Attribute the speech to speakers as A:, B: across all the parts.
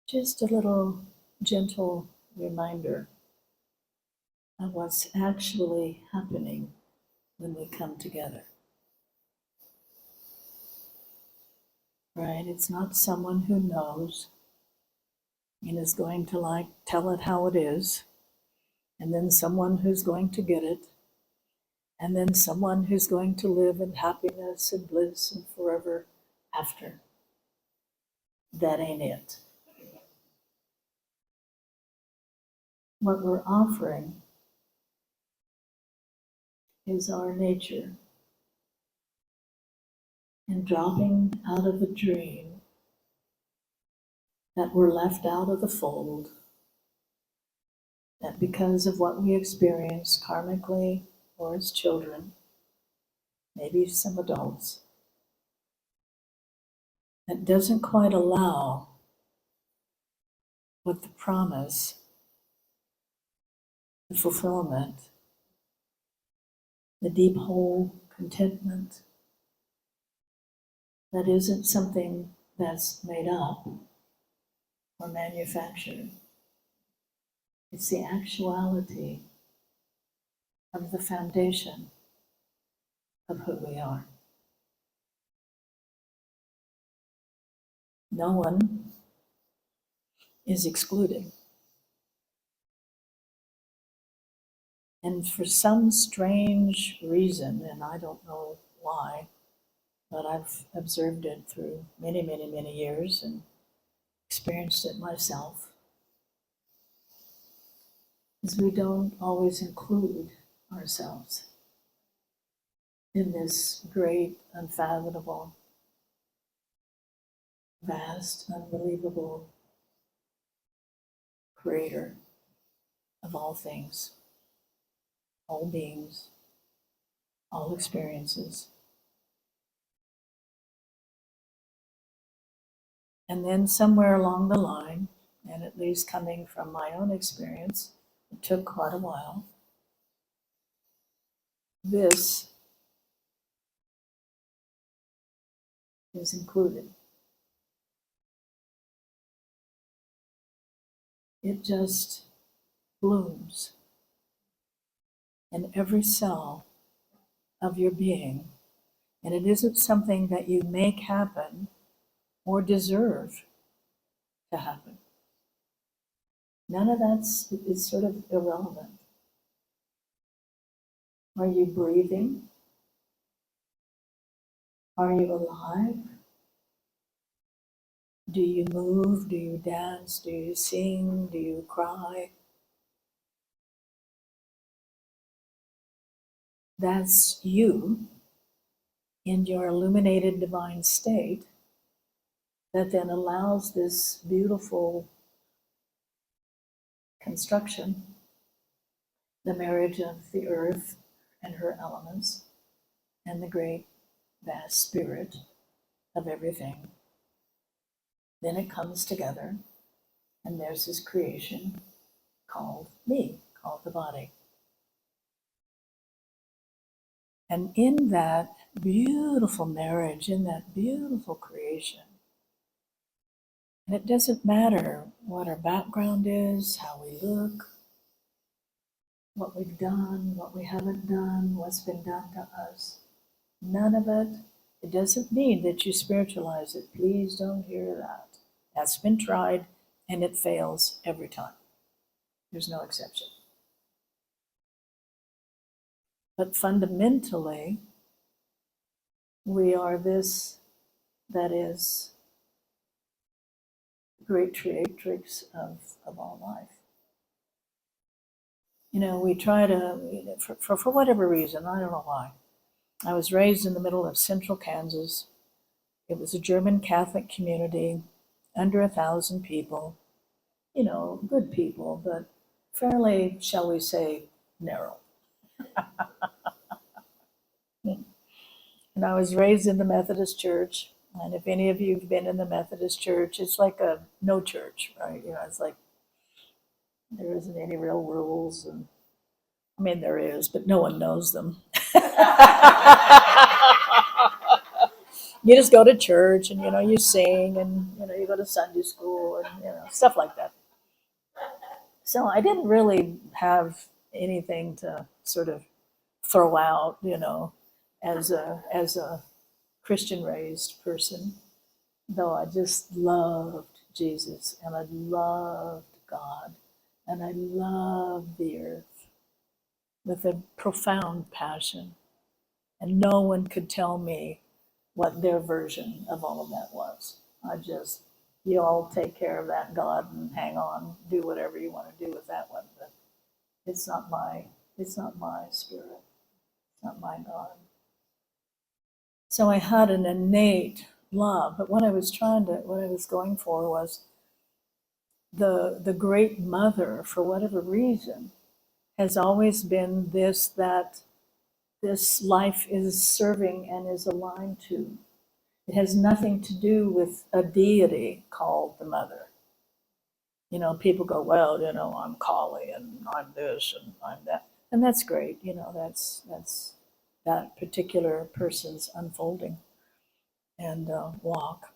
A: Just a little gentle reminder of what's actually happening when we come together. Right? It's not someone who knows and is going to tell it how it is, and then someone who's going to get it, and then someone who's going to live in happiness and bliss and forever after. That ain't it. What we're offering is our nature, and dropping out of a dream that we're left out of the fold, that because of what we experienced karmically or as children, maybe some adults, that doesn't quite allow what the promise, the fulfillment, the deep whole contentment, that isn't something that's made up or manufactured. It's the actuality of the foundation of who we are. No one is excluded. And for some strange reason, and I don't know why, but I've observed it through many, many, many years and experienced it myself, is we don't always include ourselves in this great, unfathomable, vast, unbelievable creator of all things, all beings, all experiences. And then somewhere along the line, and at least coming from my own experience, it took quite a while, this is included. It just blooms in every cell of your being. And it isn't something that you make happen or deserve to happen. None of that's is sort of irrelevant. Are you breathing? Are you alive? Do you move? Do you dance? Do you sing? Do you cry? That's you in your illuminated divine state that then allows this beautiful construction, the marriage of the earth and her elements and the great vast spirit of everything. Then it comes together, and there's this creation called me, called the body. And in that beautiful marriage, in that beautiful creation, and it doesn't matter what our background is, how we look, what we've done, what we haven't done, what's been done to us. None of it. It doesn't mean that you spiritualize it. Please don't hear that. That's been tried, and it fails every time. There's no exception. But fundamentally, we are this that is the great creatrix of all life. You know, we try to, for whatever reason, I don't know why. I was raised in the middle of central Kansas. It was a German Catholic community, under 1,000 people. You know, good people, but fairly, shall we say, narrow. And I was raised in the Methodist Church. And if any of you have been in the Methodist Church, it's like a no church, right? You know, it's like there isn't any real rules. And I mean, there is, but no one knows them. You just go to church and, you sing and, you go to Sunday school and, stuff like that. So I didn't really have anything to sort of throw out, as a Christian raised person, though I just loved Jesus and I loved God and I loved the earth with a profound passion. And no one could tell me what their version of all of that was. I just, you all take care of that God and hang on, do whatever you want to do with that one. But it's not my spirit. It's not my God. So I had an innate love, but what I was going for was the great mother, for whatever reason, has always been that this life is serving and is aligned to. It has nothing to do with a deity called the mother. People go, well, I'm Kali and I'm this and I'm that. And that's great. That's that particular person's unfolding and walk.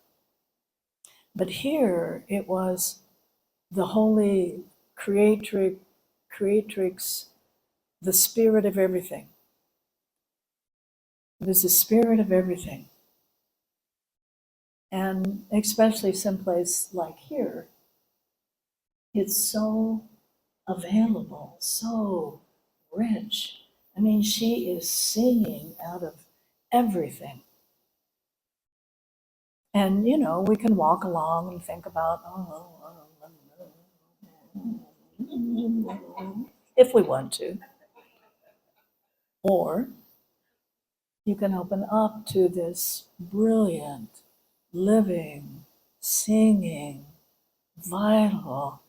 A: But here it was the holy creatrix, the spirit of everything. It was the spirit of everything. And especially someplace like here, it's so available, so rich. I mean, she is singing out of everything. And, we can walk along and think about, if we want to. Or you can open up to this brilliant, living, singing, vital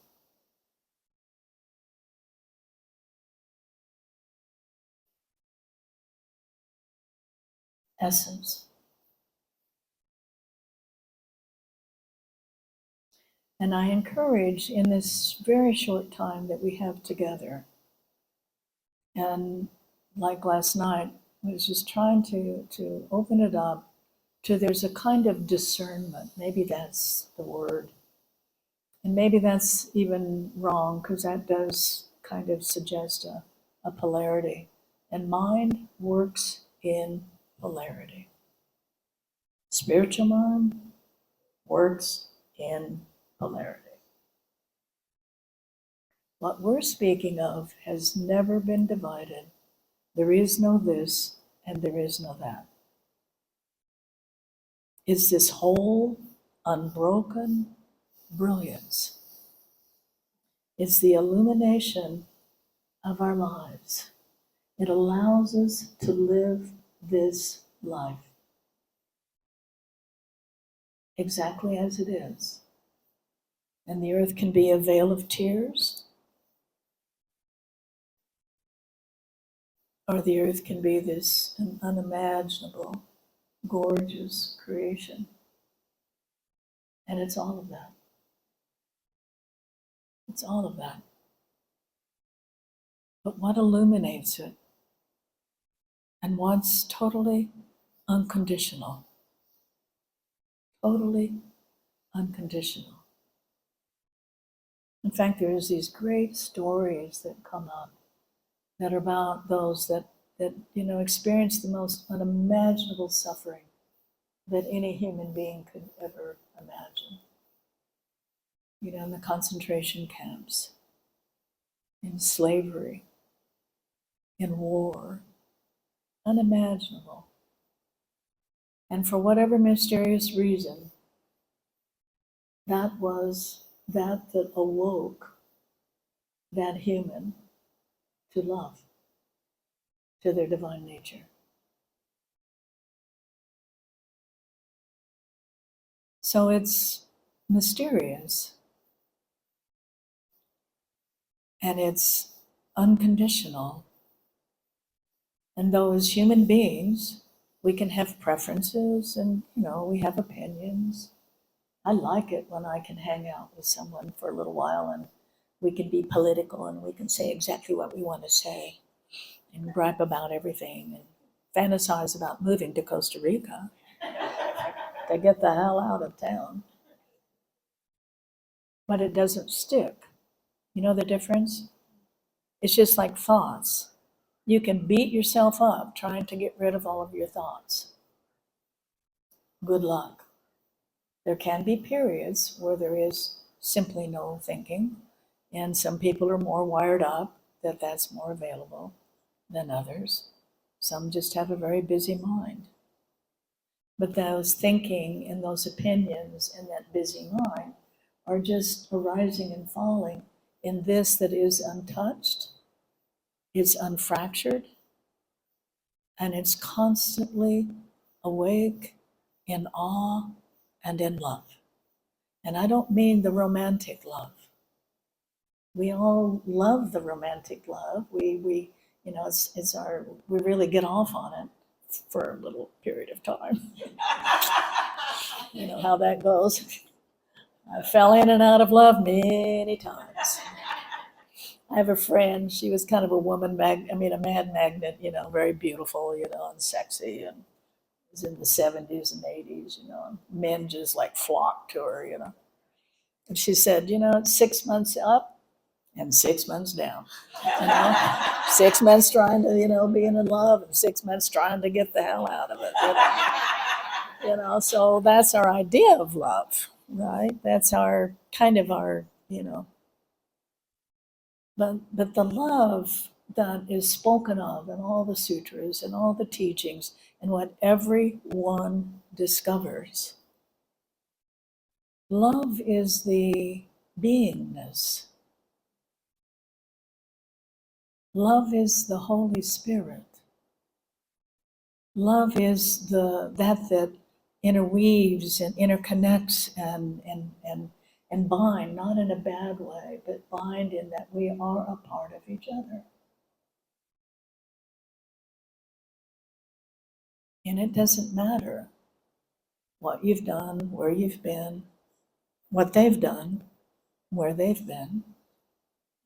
A: essence. And I encourage in this very short time that we have together, and like last night, I was just trying to open it up to there's a kind of discernment. Maybe that's the word. And maybe that's even wrong because that does kind of suggest a polarity. And mind works in polarity. Spiritual mind works in polarity. What we're speaking of has never been divided. There is no this and there is no that. It's this whole unbroken brilliance. It's the illumination of our lives. It allows us to live this life exactly as it is. And the earth can be a vale of tears, or the earth can be this unimaginable, gorgeous creation. And it's all of that. It's all of that. But what illuminates it and what's totally unconditional, totally unconditional. In fact, there's these great stories that come up that are about those that experience the most unimaginable suffering that any human being could ever imagine. In the concentration camps, in slavery, in war, unimaginable. And for whatever mysterious reason, that awoke that human to love, to their divine nature. So it's mysterious and it's unconditional. And though as human beings, we can have preferences and, we have opinions. I like it when I can hang out with someone for a little while and we can be political and we can say exactly what we want to say and gripe about everything and fantasize about moving to Costa Rica. to get the hell out of town. But it doesn't stick. You know the difference? It's just like thoughts. You can beat yourself up trying to get rid of all of your thoughts. Good luck. There can be periods where there is simply no thinking, and some people are more wired up that that's more available than others. Some just have a very busy mind. But those thinking and those opinions and that busy mind are just arising and falling in this that is untouched, it's unfractured, and it's constantly awake in awe and in love. And I don't mean the romantic love. We all love the romantic love. We it's our, we really get off on it for a little period of time. You know how that goes. I fell in and out of love many times. I have a friend, she was kind of a a man magnet, very beautiful, and sexy, and was in the 70s and 80s, and men just like flocked to her, And she said, it's 6 months up and 6 months down. 6 months trying to, being in love, and 6 months trying to get the hell out of it. So that's our idea of love, right? That's our kind of our, but the love that is spoken of in all the sutras and all the teachings and what everyone discovers. Love is the beingness. Love is the Holy Spirit. Love is that interweaves and interconnects and bind, not in a bad way, but bind in that we are a part of each other. And it doesn't matter what you've done, where you've been, what they've done, where they've been.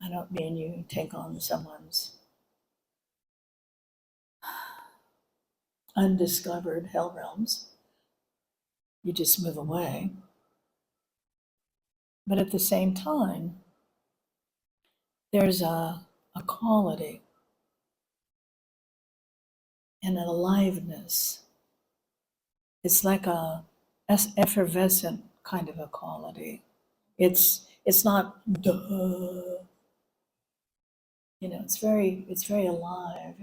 A: I don't mean you take on someone's undiscovered hell realms. You just move away. But at the same time, there's a quality and an aliveness. It's like a effervescent kind of a quality. It's not duh. It's very alive.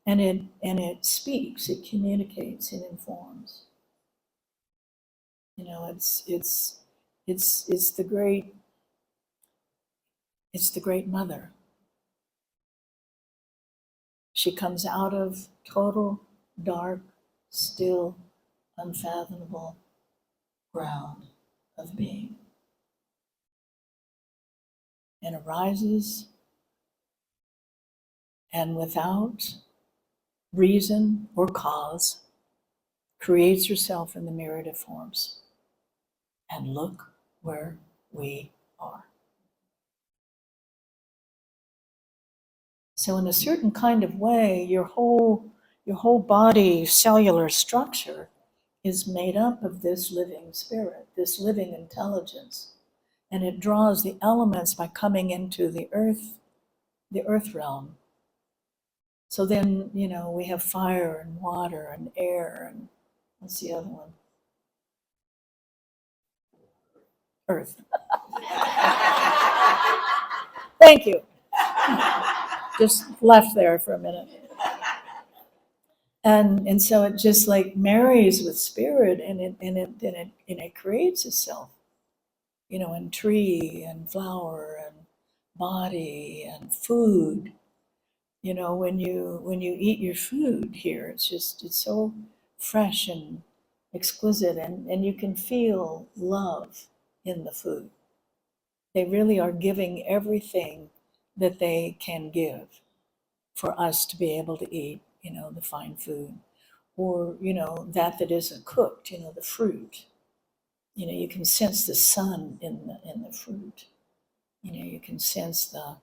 A: And it speaks, it communicates, it informs. It's the great mother. She comes out of total, dark, still, unfathomable ground of being and arises, and without reason or cause creates herself in the myriad of forms. And look where we are. So in a certain kind of way, your whole body cellular structure is made up of this living spirit, this living intelligence. And it draws the elements by coming into the earth realm. So then, we have fire and water and air and what's the other one? Earth. Thank you. Just left there for a minute. And so it just like marries with spirit, and it creates itself, in tree and flower and body and food. When you eat your food here, it's so fresh and exquisite, and you can feel love in the food. They really are giving everything that they can give for us to be able to eat, the fine food, or, that isn't cooked, the fruit. You can sense the sun in the fruit. You can sense the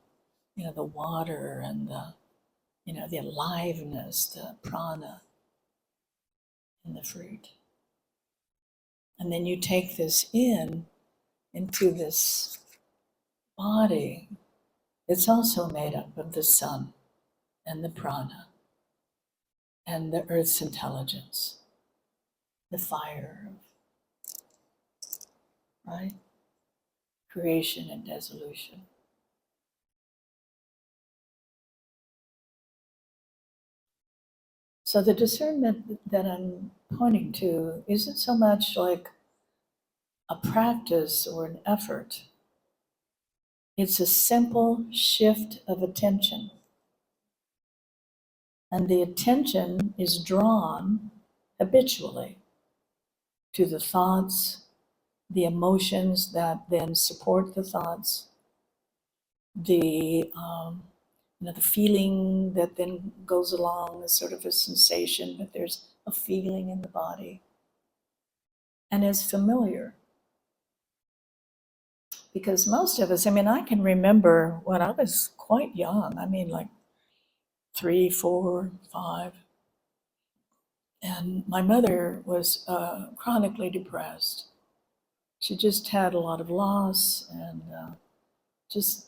A: water and the aliveness, the prana in the fruit. And then you take this into this body. It's also made up of the sun and the prana and the earth's intelligence, the fire, right? Creation and dissolution. So the discernment that I'm pointing to isn't so much like a practice or an effort. It's a simple shift of attention. And the attention is drawn habitually to the thoughts, the emotions that then support the thoughts, the the feeling that then goes along as sort of a sensation, but there's a feeling in the body, and is familiar. Because most of us, I can remember when I was quite young, like 3, 4, 5, and my mother was chronically depressed. She just had a lot of loss and just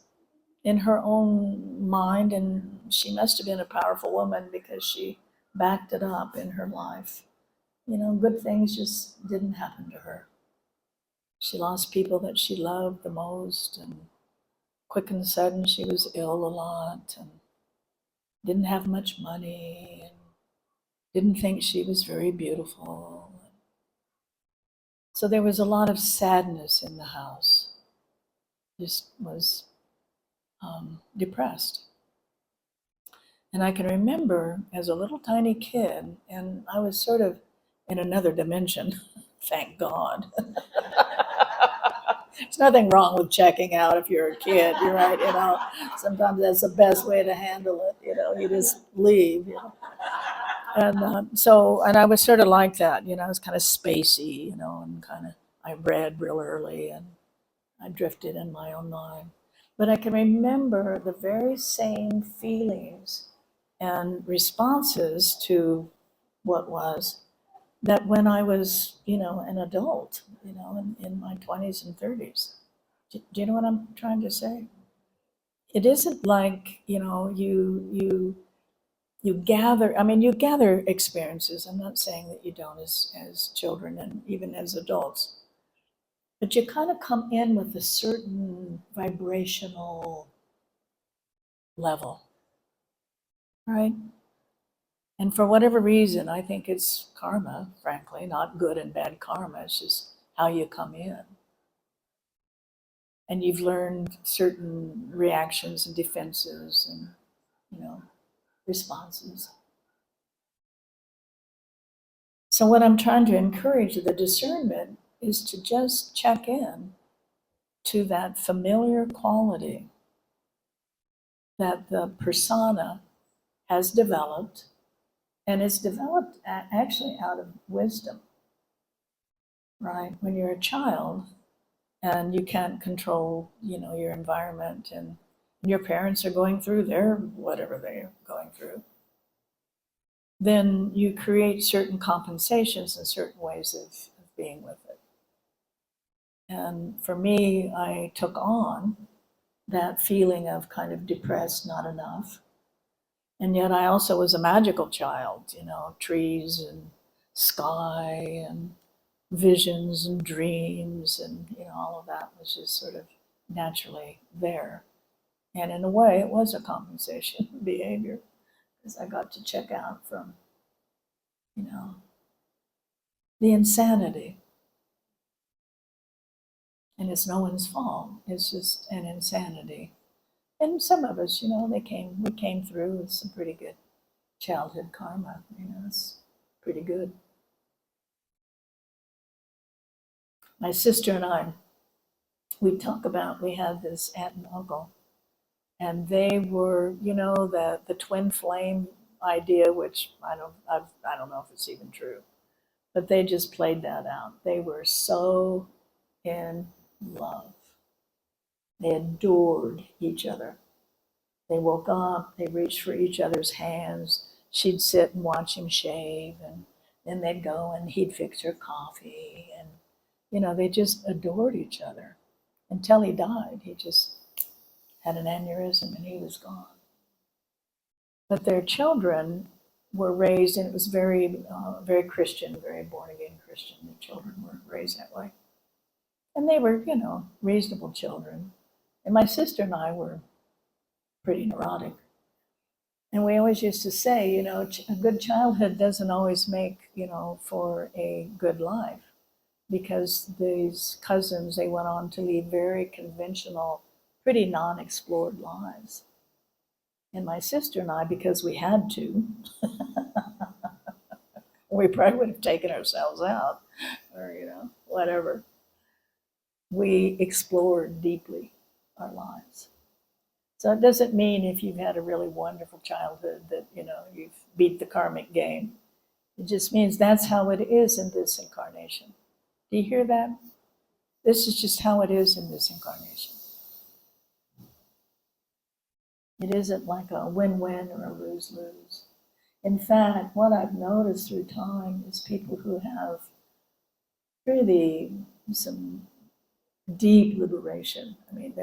A: in her own mind, and she must have been a powerful woman because she backed it up in her life. Good things just didn't happen to her. She lost people that she loved the most, and quick and sudden she was ill a lot and didn't have much money and didn't think she was very beautiful. So there was a lot of sadness in the house. Just was depressed. And I can remember as a little tiny kid, and I was sort of in another dimension, thank God. There's nothing wrong with checking out if you're a kid, you're right, sometimes that's the best way to handle it, you just leave, And I was sort of like that, I was kind of spacey, and I read real early and I drifted in my own mind. But I can remember the very same feelings and responses to what was that when I was, an adult, in my 20s and 30s. Do you know what I'm trying to say? It isn't like, you gather, you gather experiences. I'm not saying that you don't as children and even as adults, but you kind of come in with a certain vibrational level, right? And for whatever reason, I think it's karma, frankly, not good and bad karma. It's just how you come in. And you've learned certain reactions and defenses and, responses. So what I'm trying to encourage the discernment is to just check in to that familiar quality that the persona has developed, and it's developed actually out of wisdom, right? When you're a child and you can't control, your environment, and your parents are going through their whatever they're going through, then you create certain compensations and certain ways of being with it. And for me, I took on that feeling of kind of depressed, not enough. And yet I also was a magical child, trees and sky and visions and dreams, and all of that was just sort of naturally there. And in a way, it was a compensation behavior because I got to check out from, the insanity. And it's no one's fault. It's just an insanity. And some of us, we came through with some pretty good childhood karma. It's pretty good. My sister and I, we had this aunt and uncle, and they were, the twin flame idea, which I don't know if it's even true, but they just played that out. They were so in love. They adored each other. They woke up, they reached for each other's hands. She'd sit and watch him shave, and then they'd go and he'd fix her coffee, and they just adored each other until he died. He just had an aneurysm and he was gone. But their children were raised, and it was very, very Christian, very born again Christian. The children were raised that way. And they were, reasonable children. And my sister and I were pretty neurotic. And we always used to say, a good childhood doesn't always make, for a good life. Because these cousins, they went on to lead very conventional, pretty non-explored lives. And my sister and I, because we had to, we probably would have taken ourselves out or, whatever. We explored deeply our lives. So it doesn't mean if you've had a really wonderful childhood that, you've beat the karmic game. It just means that's how it is in this incarnation. Do you hear that? This is just how it is in this incarnation. It isn't like a win-win or a lose-lose. In fact, what I've noticed through time is people who have really some deep liberation. I mean,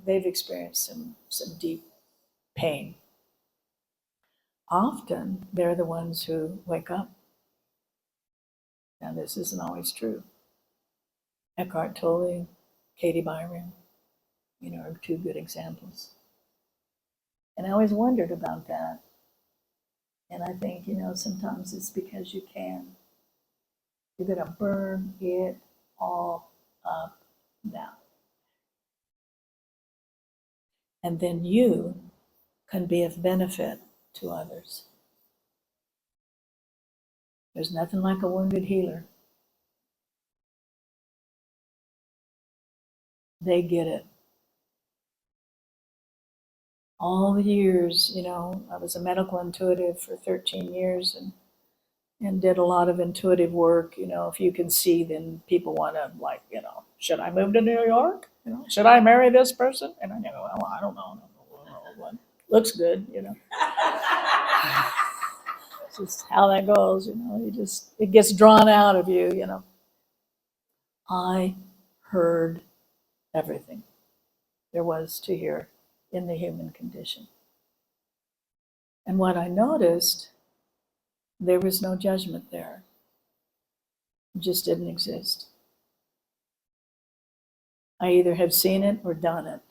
A: they've experienced some deep pain. Often, they're the ones who wake up. Now, this isn't always true. Eckhart Tolle, Katie Byron, are two good examples. And I always wondered about that. And I think, sometimes it's because you can. You're going to burn it all up now. And then you can be of benefit to others. There's nothing like a wounded healer. They get it. All the years, I was a medical intuitive for 13 years and did a lot of intuitive work. If you can see, then people want to should I move to New York? Should I marry this person? And I go, well, I don't know. Looks good, It's just how that goes, it gets drawn out of you, I heard everything there was to hear in the human condition. And what I noticed, there was no judgment there. It just didn't exist. I either have seen it or done it.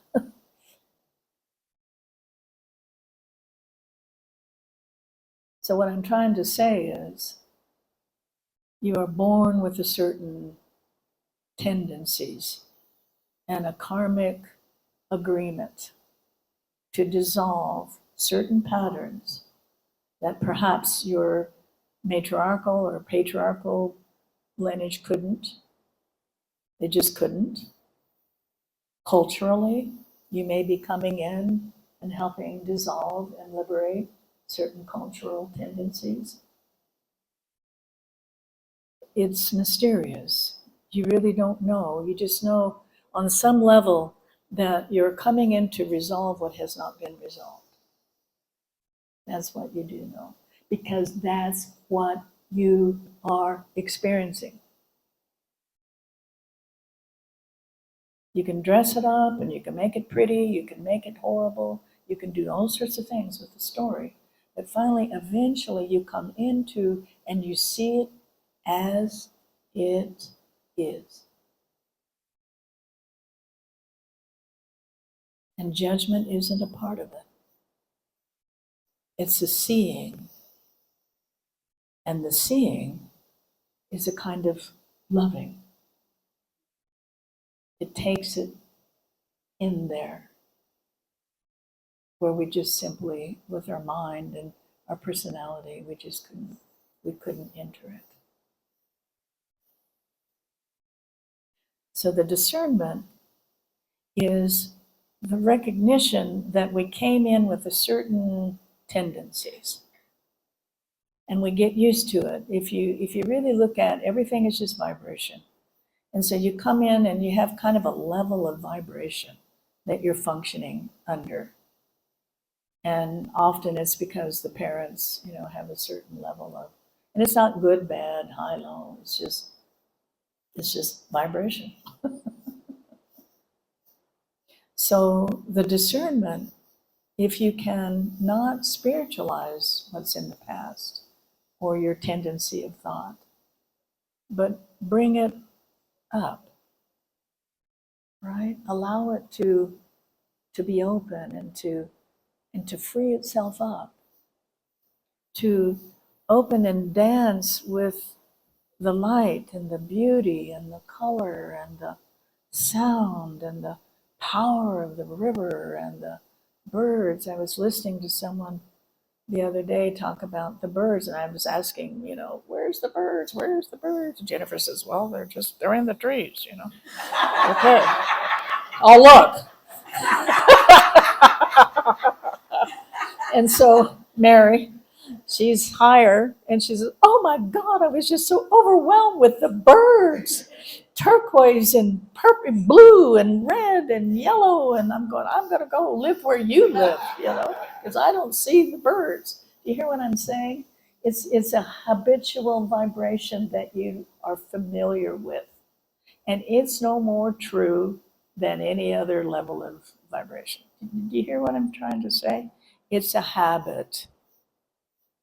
A: So what I'm trying to say is, you are born with a certain tendencies and a karmic agreement to dissolve certain patterns that perhaps your matriarchal or patriarchal lineage couldn't. They just couldn't. Culturally, you may be coming in and helping dissolve and liberate certain cultural tendencies. It's mysterious. You really don't know. You just know on some level that you're coming in to resolve what has not been resolved. That's what you do know, because that's what you are experiencing. You can dress it up and you can make it pretty, you can make it horrible, you can do all sorts of things with the story. But finally, eventually you come into and you see it as it is. And judgment isn't a part of it. It's a seeing. And the seeing is a kind of loving. It takes it in there, where we just simply, with our mind and our personality, we couldn't enter it. So the discernment is the recognition that we came in with a certain tendencies, and we get used to it. If you really look at everything, is just vibration. And so you come in and you have kind of a level of vibration that you're functioning under. And often it's because the parents, have a certain level of, and it's not good, bad, high, low. It's It's just vibration. So the discernment, if you can not spiritualize what's in the past or your tendency of thought, but bring it up, right? Allow it to be open and to free itself up, to open and dance with the light and the beauty and the color and the sound and the power of the river and the birds. I was listening to someone the other day talk about the birds, and I was asking, where's the birds? Where's the birds? And Jennifer says, well, they're in the trees, Okay. Oh, look. And so Mary, she's higher, and she says, oh my God, I was just so overwhelmed with the birds. Turquoise and purple, blue and red and yellow. And I'm going to go live where you live, because I don't see the birds. Do you hear what I'm saying? It's a habitual vibration that you are familiar with. And it's no more true than any other level of vibration. Do you hear what I'm trying to say? It's a habit.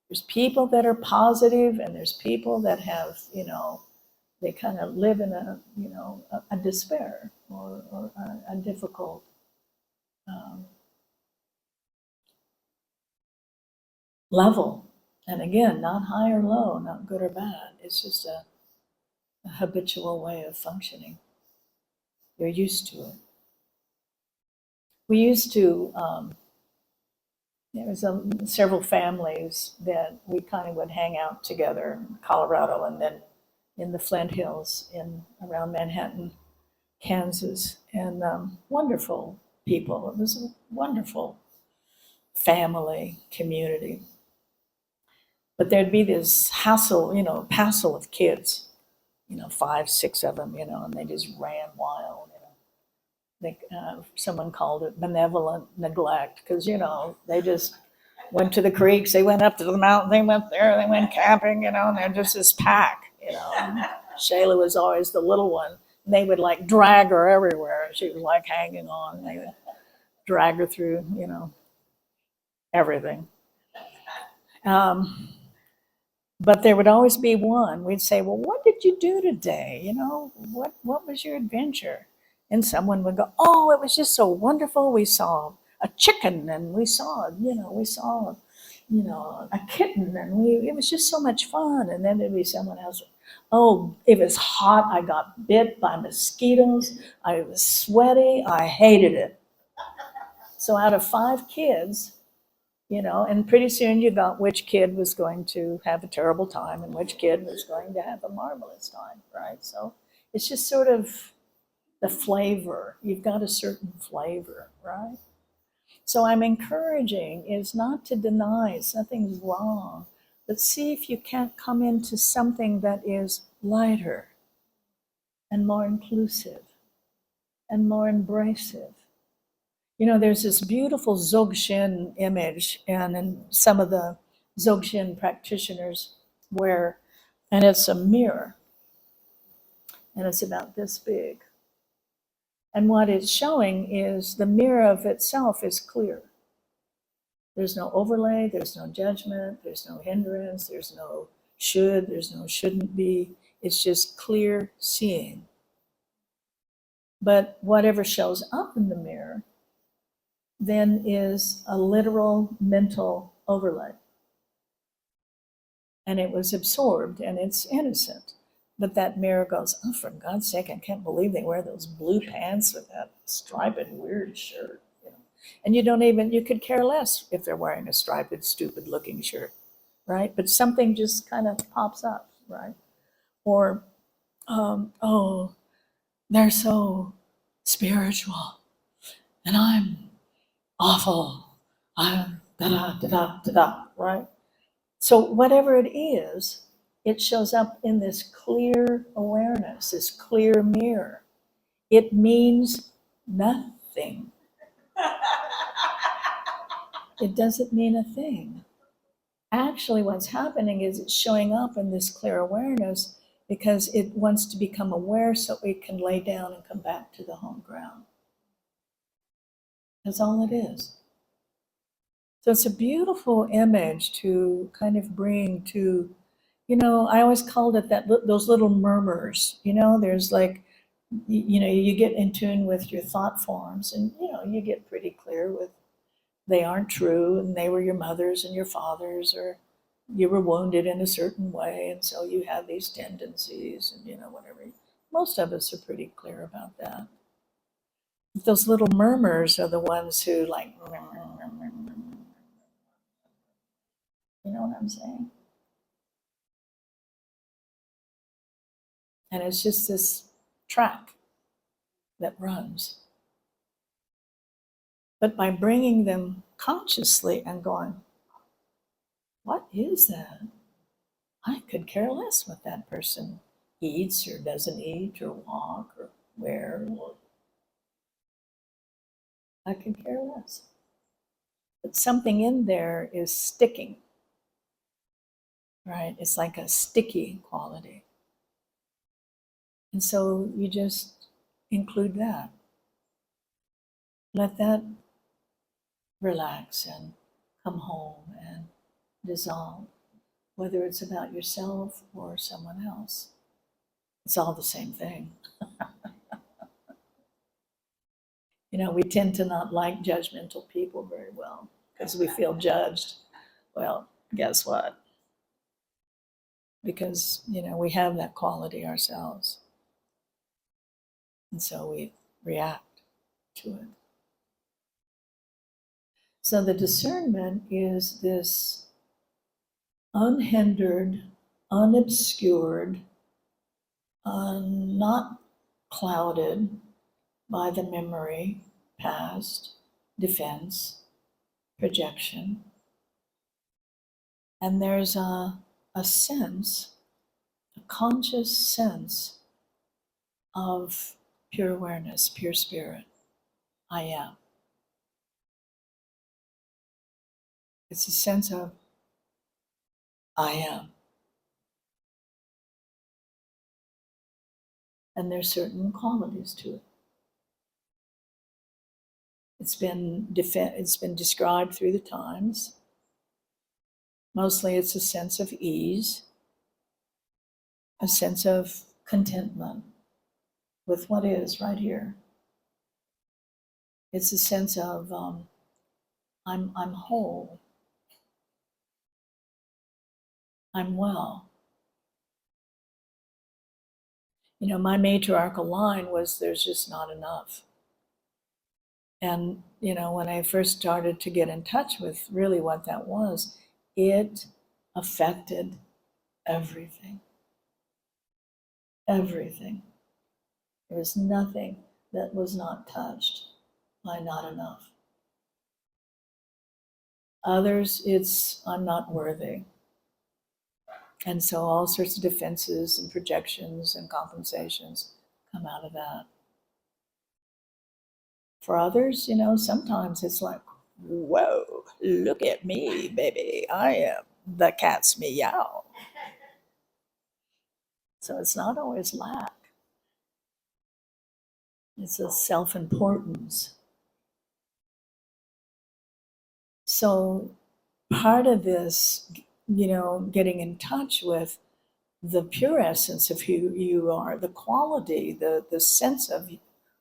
A: There's people that are positive, and there's people that have, they kind of live in a despair or a difficult level. And again, not high or low, not good or bad. It's just a habitual way of functioning. You're used to it. We used to, there was several families that we kind of would hang out together in Colorado, and then in the Flint Hills around Manhattan, Kansas, and wonderful people. It was a wonderful family community. But there'd be this passel of kids, 5, 6 of them, and they just ran wild. Someone called it benevolent neglect, because they just went to the creeks, they went up to the mountain, they went there, they went camping, and they're just this pack. Shayla was always the little one. And they would drag her everywhere. She was hanging on. They would drag her through, everything. But there would always be one. We'd say, well, what did you do today? What was your adventure? And someone would go, oh, it was just so wonderful. We saw a chicken, and we saw a kitten, and it was just so much fun. And then there'd be someone else, oh, it was hot. I got bit by mosquitoes. I was sweaty. I hated it. So out of 5 kids, and pretty soon you got which kid was going to have a terrible time and which kid was going to have a marvelous time, right? So it's just sort of the flavor. You've got a certain flavor, right? So I'm encouraging is not to deny something's wrong, but see if you can't come into something that is lighter and more inclusive and more embracive. There's this beautiful Dzogchen image, and some of the Dzogchen practitioners wear, and it's a mirror, and it's about this big. And what it's showing is the mirror of itself is clear. There's no overlay, there's no judgment, there's no hindrance, there's no should, there's no shouldn't be. It's just clear seeing. But whatever shows up in the mirror then is a literal mental overlay. And it was absorbed, and it's innocent. But that mirror goes, oh, for God's sake, I can't believe they wear those blue pants with that striped weird shirt. And you could care less if they're wearing a striped, stupid looking shirt, right? But something just kind of pops up, right? Or, oh, they're so spiritual, and I'm awful. I'm da-da, right? So whatever it is, it shows up in this clear awareness, this clear mirror. It means nothing. It doesn't mean a thing. Actually, what's happening is it's showing up in this clear awareness because it wants to become aware so it can lay down and come back to the home ground. That's all it is. So it's a beautiful image to kind of bring to, I always called it those little murmurs, there's like, you get in tune with your thought forms, and, you get pretty clear with they aren't true, and they were your mother's and your father's, or you were wounded in a certain way, and so you have these tendencies, and, whatever. Most of us are pretty clear about that. Those little murmurs are the ones who like, you know what I'm saying? And it's just this track that runs. But by bringing them consciously and going, what is that? I could care less what that person eats or doesn't eat or walk or wear. I could care less. But something in there is sticking, right? It's like a sticky quality. And so you just include that. Let that relax and come home and dissolve, whether it's about yourself or someone else. It's all the same thing. We tend to not like judgmental people very well because we feel judged. Well, guess what? Because, we have that quality ourselves. And so we react to it. So the discernment is this unhindered, unobscured, not clouded by the memory, past, defense, projection. And there's a sense, a conscious sense of pure awareness, pure spirit. I am. It's a sense of I am. And there's certain qualities to it. It's been described through the times. Mostly it's a sense of ease, a sense of contentment with what is right here. It's a sense of I'm whole. I'm well. My matriarchal line was there's just not enough. And, when I first started to get in touch with really what that was, it affected everything. Everything. There was nothing that was not touched by not enough. Others, it's I'm not worthy. And so all sorts of defenses and projections and compensations come out of that. For others, sometimes it's like, whoa, look at me, baby. I am the cat's meow. So it's not always lack. It's a self-importance. So part of this, getting in touch with the pure essence of who you are, the quality, the sense of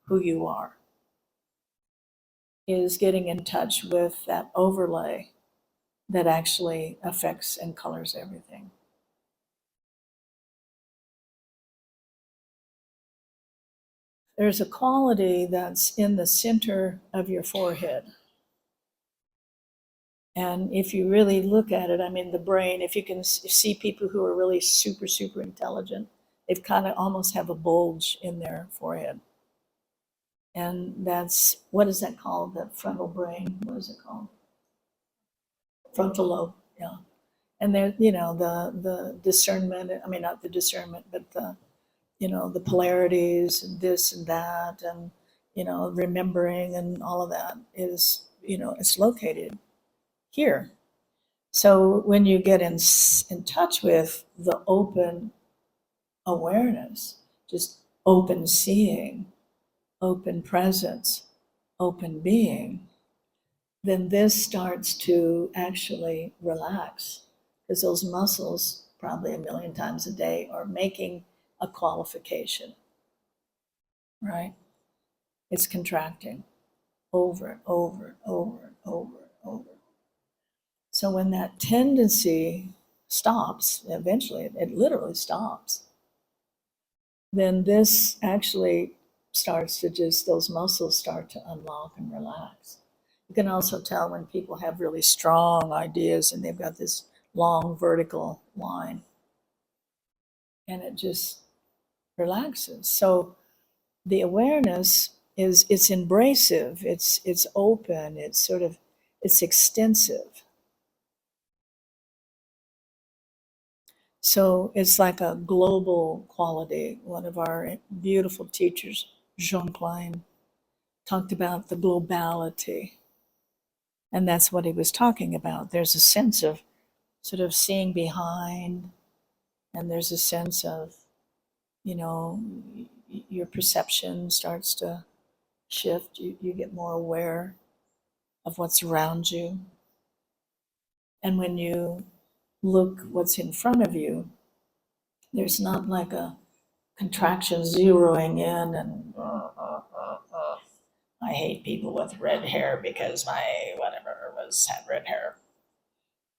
A: who you are, is getting in touch with that overlay that actually affects and colors everything. There's a quality that's in the center of your forehead. And if you really look at it, the brain, if you can see people who are really super, super intelligent, they've kind of almost have a bulge in their forehead. And that's, what is that called? The frontal brain, what is it called? Frontal lobe, yeah. And there, the discernment, not the discernment, but the polarities and this and that, and, remembering and all of that is, it's located here. So when you get in touch with the open awareness, just open seeing, open presence, open being, then this starts to actually relax, because those muscles, probably a million times a day, are making a qualification, right? It's contracting over and over and over and over and over. So when that tendency stops, eventually it literally stops, then this actually starts to just, those muscles start to unlock and relax. You can also tell when people have really strong ideas and they've got this long vertical line, and it just relaxes. So the awareness is, it's embracive, it's open, it's sort of, it's extensive. So it's like a global quality. One of our beautiful teachers, Jean Klein, talked about the globality. And that's what he was talking about. There's a sense of sort of seeing behind, and there's a sense of, you know, your perception starts to shift. You get more aware of what's around you. And when you look what's in front of you, there's not like a contraction zeroing in and I hate people with red hair because my whatever was had red hair.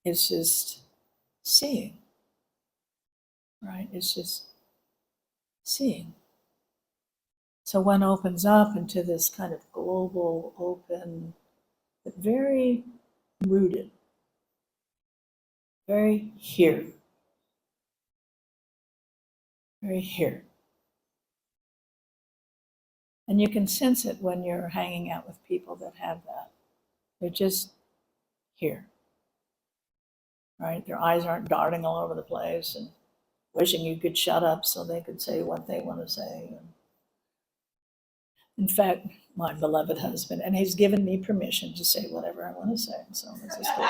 A: It's just seeing, right? It's just seeing. So one opens up into this kind of global, open, but very rooted, very here, very here. And you can sense it when you're hanging out with people that have that. They're just here, right? Their eyes aren't darting all over the place and wishing you could shut up so they could say what they want to say. In fact, my beloved husband, and he's given me permission to say whatever I want to say, so this is cool.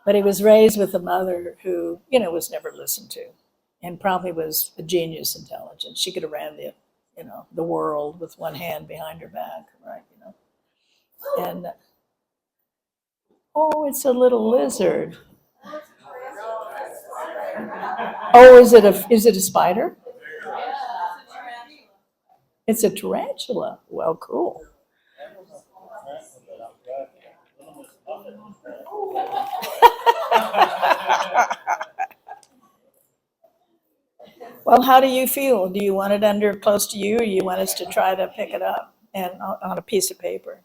A: But he was raised with a mother who, you know, was never listened to, and probably was a genius intelligence. She could have ran the, you know, the world with one hand behind her back, right? You know, and oh, it's a little lizard. Oh, is it a spider? It's a tarantula. Well, cool. Well, how do you feel? Do you want it under close to you, or you want us to try to pick it up and on a piece of paper?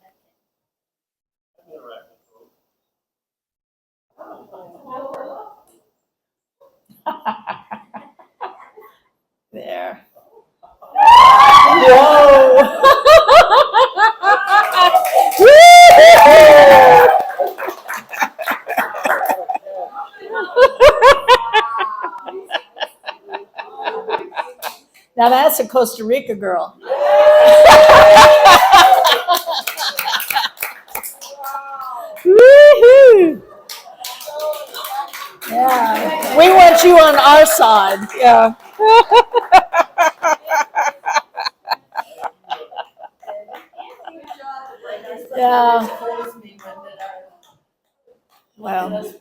A: There. Whoa! Now that's a Costa Rica girl. Woo-hoo. Yeah, we want you on our side. Yeah. Yeah. Well,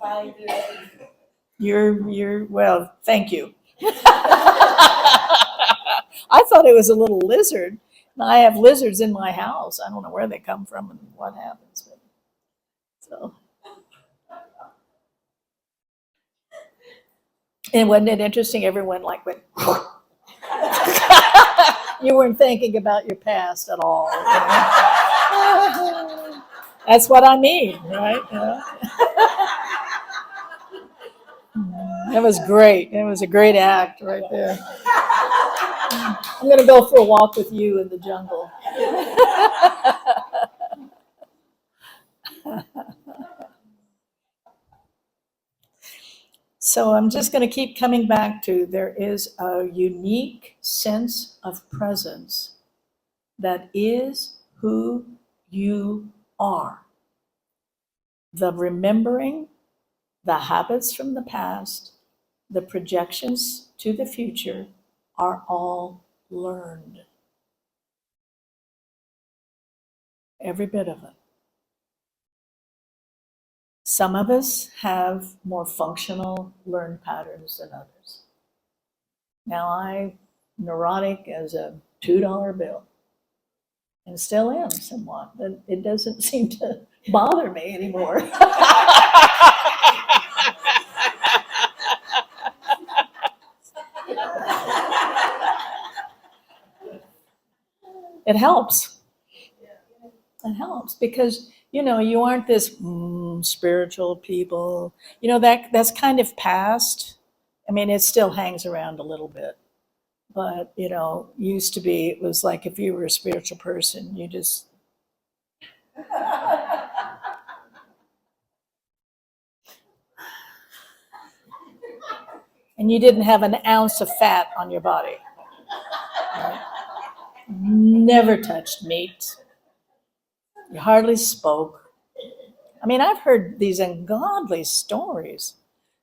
A: you're well, thank you. I thought it was a little lizard. I have lizards in my house. I don't know where they come from and what happens. But, so, and wasn't it interesting? Everyone like went. You weren't thinking about your past at all. You know? That's what I mean, right? You know? That was great. It was a great act right there. I'm going to go for a walk with you in the jungle. So I'm just going to keep coming back to, there is a unique sense of presence that is who you are. The remembering the habits from the past the projections to the future are all learned. Every bit of it. Some of us have more functional learned patterns than others. Now, I'm neurotic as a $2 bill and still am somewhat, but it doesn't seem to bother me anymore. It helps. It helps because, you aren't this spiritual people. That's kind of past. I mean, it still hangs around a little bit. But, used to be, it was like if you were a spiritual person, you just. And you didn't have an ounce of fat on your body. Right? Never touched meat. You hardly spoke. I mean, I've heard these ungodly stories.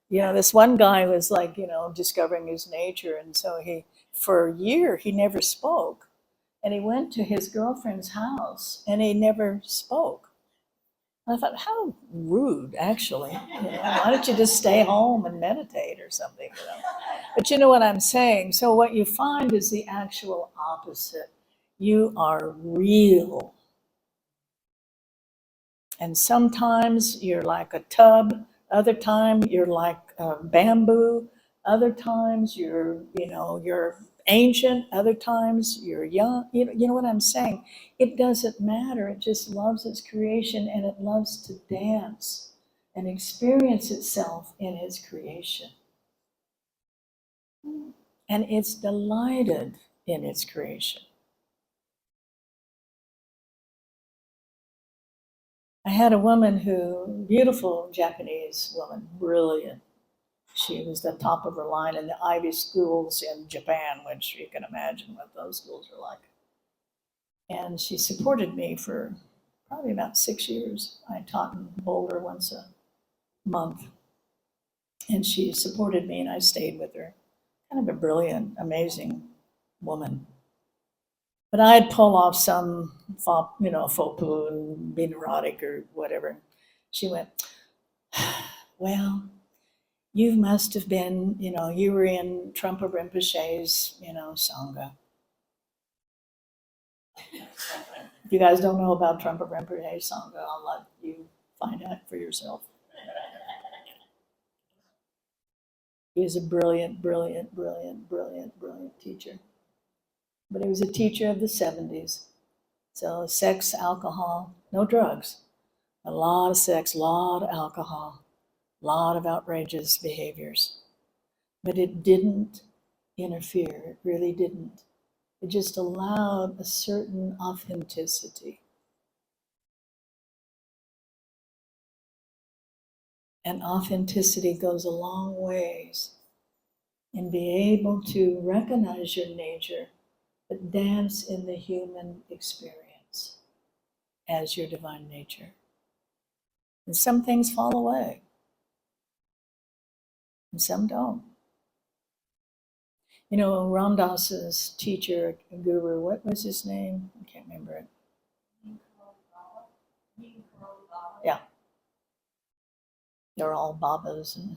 A: This one guy was like, discovering his nature. And so for a year, he never spoke. And he went to his girlfriend's house and he never spoke. And I thought, how rude, actually. Why don't you just stay home and meditate or something? But you know what I'm saying? So what you find is the actual opposite. You are real. And sometimes you're like a tub. Other time you're like bamboo. Other times you're ancient. Other times you're young. You know what I'm saying? It doesn't matter. It just loves its creation and it loves to dance and experience itself in its creation. And it's delighted in its creation. I had a woman beautiful Japanese woman, brilliant. She was the top of her line in the Ivy schools in Japan, which you can imagine what those schools are like. And she supported me for probably about 6 years. I taught in Boulder once a month. And she supported me and I stayed with her. Kind of a brilliant, amazing woman. But I'd pull off some, faux pas and be neurotic or whatever. She went, well, you must have been, you were in Trungpa Rinpoche's, Sangha. If you guys don't know about Trungpa Rinpoche's Sangha, I'll let you find out for yourself. He was a brilliant, brilliant, brilliant, brilliant, brilliant teacher. But he was a teacher of the 70s. So sex, alcohol, no drugs. A lot of sex, a lot of alcohol, a lot of outrageous behaviors. But it didn't interfere. It really didn't. It just allowed a certain authenticity. And authenticity goes a long ways in being able to recognize your nature, but dance in the human experience as your divine nature. And some things fall away, and some don't. Ram Dass's teacher, guru, what was his name? I can't remember it. Yeah. They're all Babas and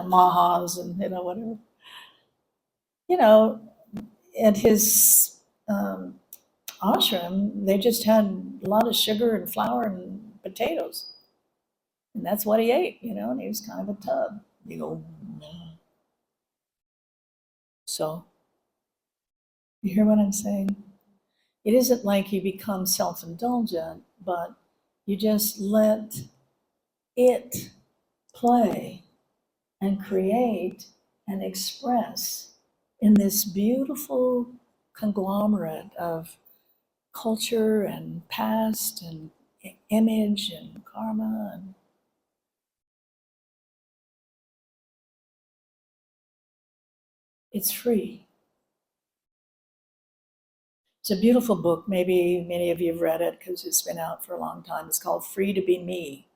A: Mahas and whatever. At his ashram, they just had a lot of sugar and flour and potatoes. And that's what he ate, and he was kind of a tub. Big old. So, you hear what I'm saying? It isn't like you become self-indulgent, but you just let it play and create and express in this beautiful conglomerate of culture and past and image and karma and it's free. It's a beautiful book. Maybe many of you have read it because it's been out for a long time. It's called Free to Be Me.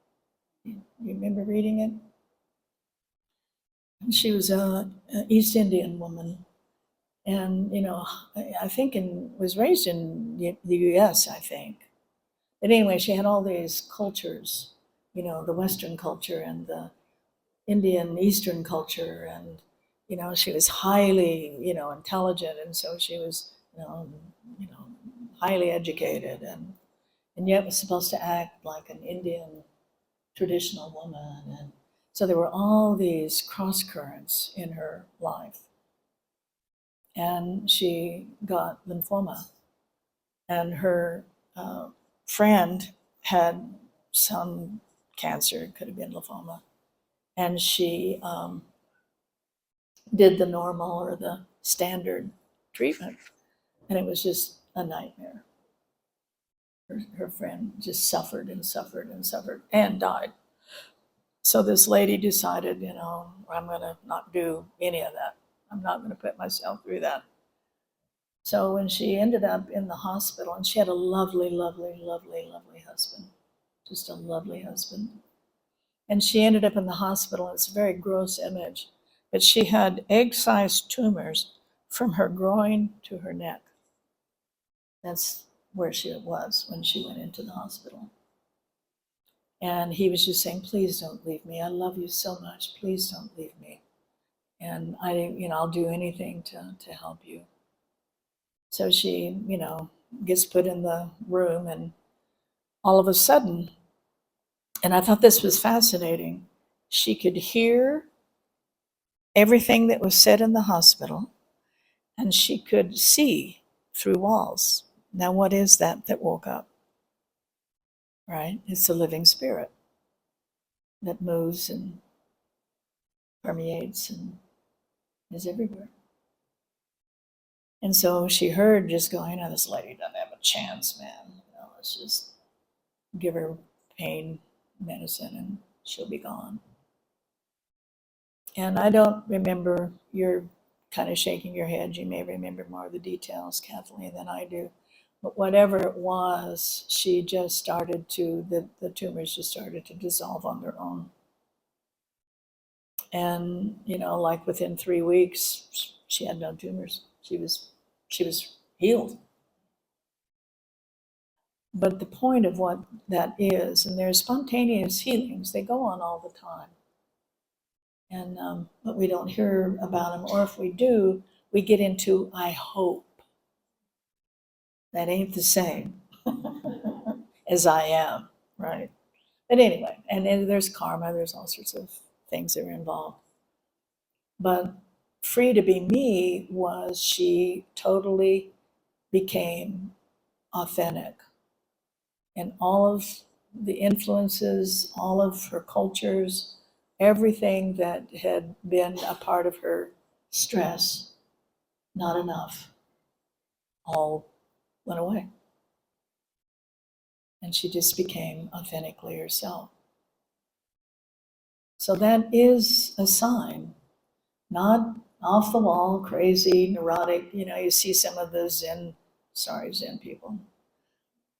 A: You remember reading it? She was a East Indian woman, and I think was raised in the U.S. I think, but anyway, she had all these cultures, the Western culture and the Indian Eastern culture, and she was highly intelligent, and so she was you know highly educated, and yet was supposed to act like an Indian traditional woman, and so there were all these cross currents in her life, and she got lymphoma, and her uh, friend had some cancer, could have been lymphoma, and she did the normal or the standard treatment, and it was just a nightmare. Her friend just suffered and suffered and suffered and died. So this lady decided, I'm going to not do any of that. I'm not going to put myself through that. So when she ended up in the hospital, and she had a lovely, lovely, lovely, lovely husband, just a lovely husband. And she ended up in the hospital. It's a very gross image, but she had egg-sized tumors from her groin to her neck. That's where she was when she went into the hospital. And he was just saying, please don't leave me. I love you so much. Please don't leave me. And I'll do anything to help you. So she, gets put in the room, and all of a sudden, and I thought this was fascinating, she could hear everything that was said in the hospital, and she could see through walls. Now, what is that woke up? Right? It's a living spirit that moves and permeates and is everywhere. And so she heard just going, this lady doesn't have a chance, man. Let's just give her pain medicine and she'll be gone. And I don't remember, you're kind of shaking your head. You may remember more of the details, Kathleen, than I do. But whatever it was, she just started the tumors just started to dissolve on their own. And, like within 3 weeks, she had no tumors. She was healed. But the point of what that is, and there's spontaneous healings, they go on all the time. And but we don't hear about them, or if we do, we get into I hope. That ain't the same as I am, right? But anyway, and then there's karma, there's all sorts of things that are involved. But Free to Be Me was she totally became authentic. And all of the influences, all of her cultures, everything that had been a part of her stress, not enough, all went away. And she just became authentically herself. So that is a sign, not off the wall, crazy, neurotic. You see some of the Zen people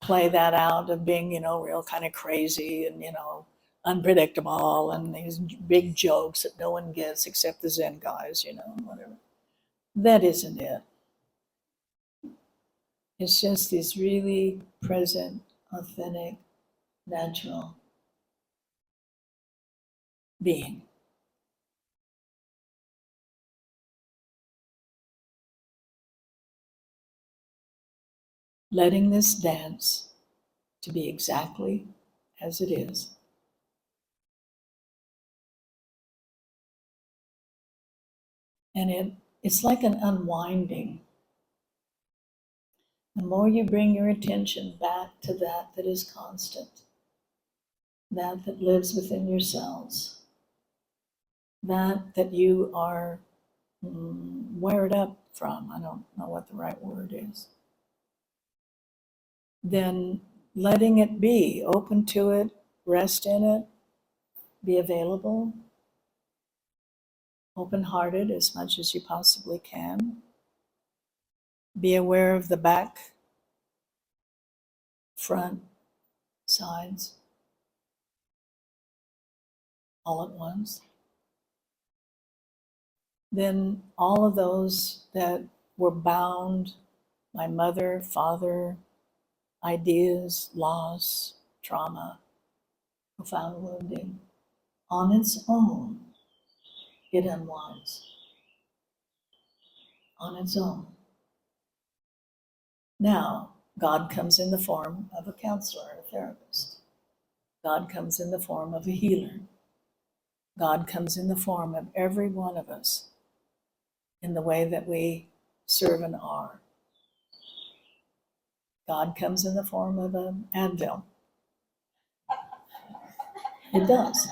A: play that out of being, real kind of crazy and, unpredictable, and these big jokes that no one gets except the Zen guys, whatever. That isn't it. It's just this really present, authentic, natural being. Letting this dance to be exactly as it is. And it's like an unwinding. The more you bring your attention back to that is constant, that lives within yourselves, that you are wired up from, I don't know what the right word is, then letting it be, open to it, rest in it, be available, open-hearted as much as you possibly can. Be aware of the back, front, sides, all at once. then all of those that were bound by mother, father, ideas, loss, trauma, profound wounding, on its own, it unwinds. On its own. Now, God comes in the form of a counselor, a therapist. God comes in the form of a healer. God comes in the form of every one of us in the way that we serve and are. God comes in the form of an Advil. It does.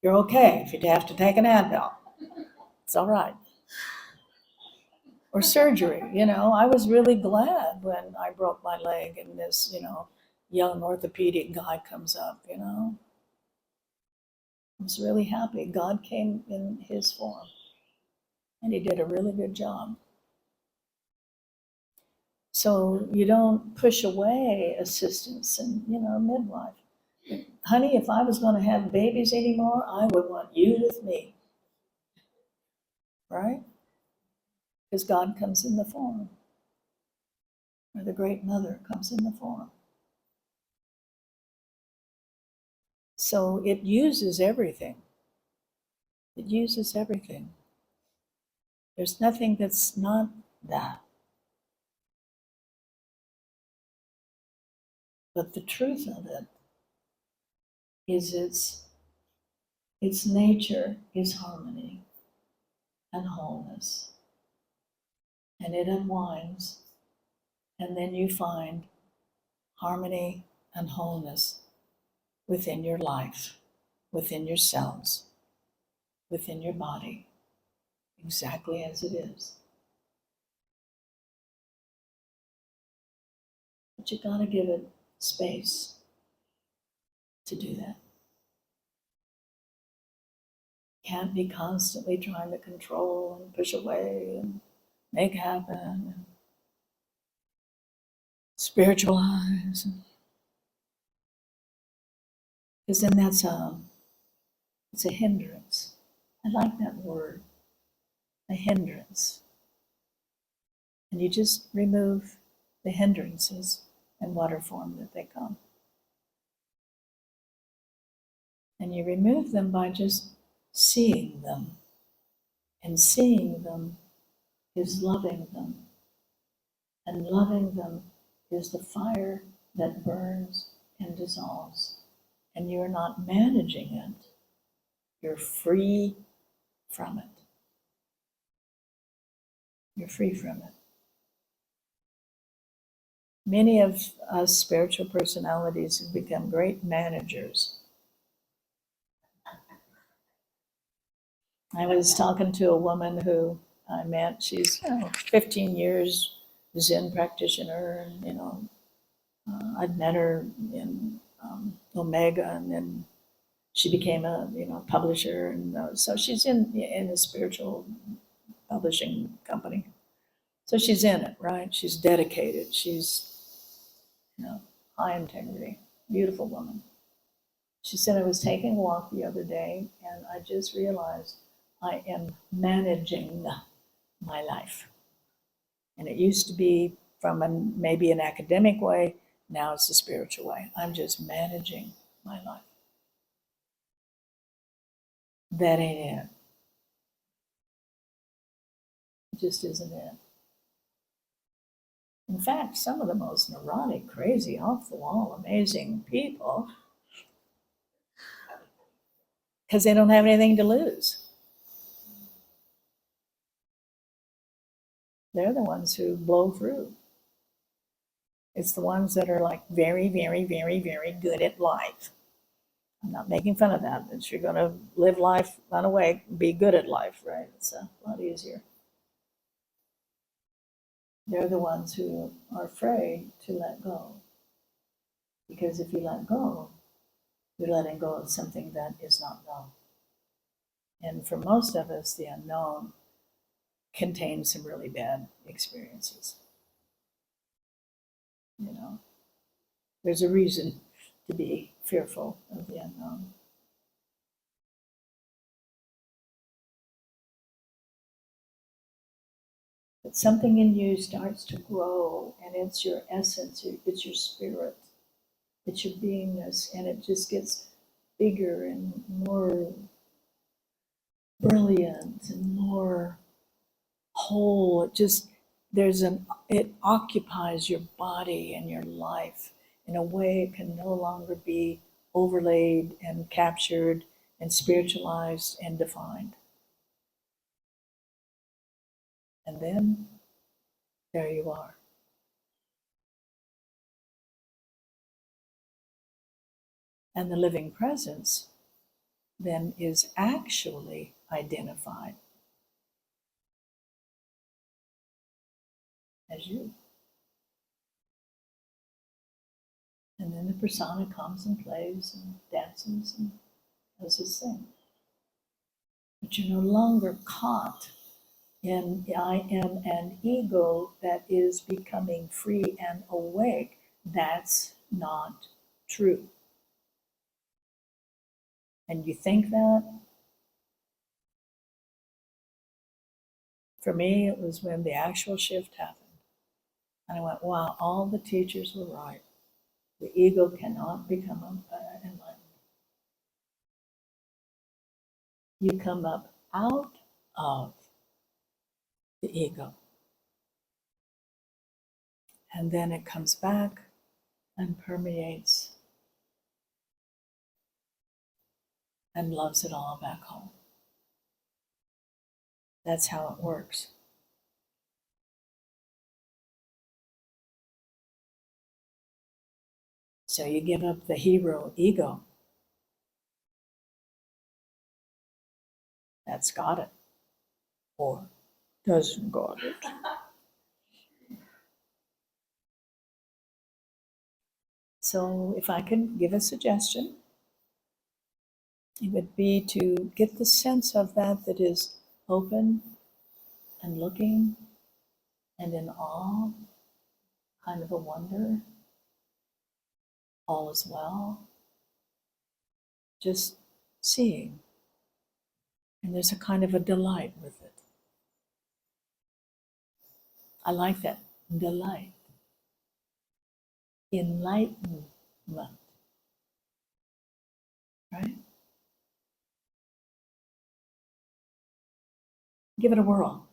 A: You're okay if you have to take an Advil. It's all right. Or surgery, I was really glad when I broke my leg and this, young orthopedic guy comes up, I was really happy. God came in his form and he did a really good job. So you don't push away assistance and, midwife. Honey, if I was going to have babies anymore, I would want you with me. Right? Because God comes in the form. Or the great mother comes in the form. So it uses everything. It uses everything. There's nothing that's not that. But the truth of it is its nature is harmony and wholeness. And it unwinds, and then you find harmony and wholeness within your life, within your cells, within your body, exactly as it is. But you gotta give it space to do that. Can't be constantly trying to control and push away and make happen and spiritualize. Because then it's a hindrance. I like that word, a hindrance. And you just remove the hindrances in whatever form that they come. And you remove them by just seeing them. And seeing them is loving them. And loving them is the fire that burns and dissolves. And you're not managing it. You're free from it. You're free from it. Many of us spiritual personalities have become great managers. I was talking to a woman who I met. She's 15 years Zen practitioner, and I'd met her in Omega, and then she became a publisher, and so she's in a spiritual publishing company. So she's in it, right? She's dedicated. She's high integrity, beautiful woman. She said, I was taking a walk the other day and I just realized I am managing my life. And it used to be from maybe an academic way, now it's a spiritual way. I'm just managing my life. That ain't it. It just isn't it. In fact, some of the most neurotic, crazy, off the wall, amazing people, because they don't have anything to lose. They're the ones who blow through. It's the ones that are like very, very, very, very good at life. I'm not making fun of that. If you're going to live life, run away, be good at life, right? It's a lot easier. They're the ones who are afraid to let go. Because if you let go, you're letting go of something that is not known. And for most of us, the unknown contains some really bad experiences. There's a reason to be fearful of the unknown. But something in you starts to grow, and it's your essence, it's your spirit, it's your beingness, and it just gets bigger and more brilliant and more whole. It occupies your body and your life in a way it can no longer be overlaid and captured and spiritualized and defined. And then there you are. And the living presence then is actually identified as you. And then the persona comes and plays and dances and does its thing. But you're no longer caught in I am an ego that is becoming free and awake. That's not true. And you think that? For me, it was when the actual shift happened. And I went, wow, all the teachers were right. The ego cannot become enlightened. You come up out of the ego. And then it comes back and permeates and loves it all back home. That's how it works. So you give up the hero ego. That's got it. Or doesn't got it. So if I could give a suggestion, it would be to get the sense of that is open and looking and in awe, kind of a wonder, all is well, just seeing. And there's a kind of a delight with it. I like that, delight. Enlightenment, right? Give it a whirl.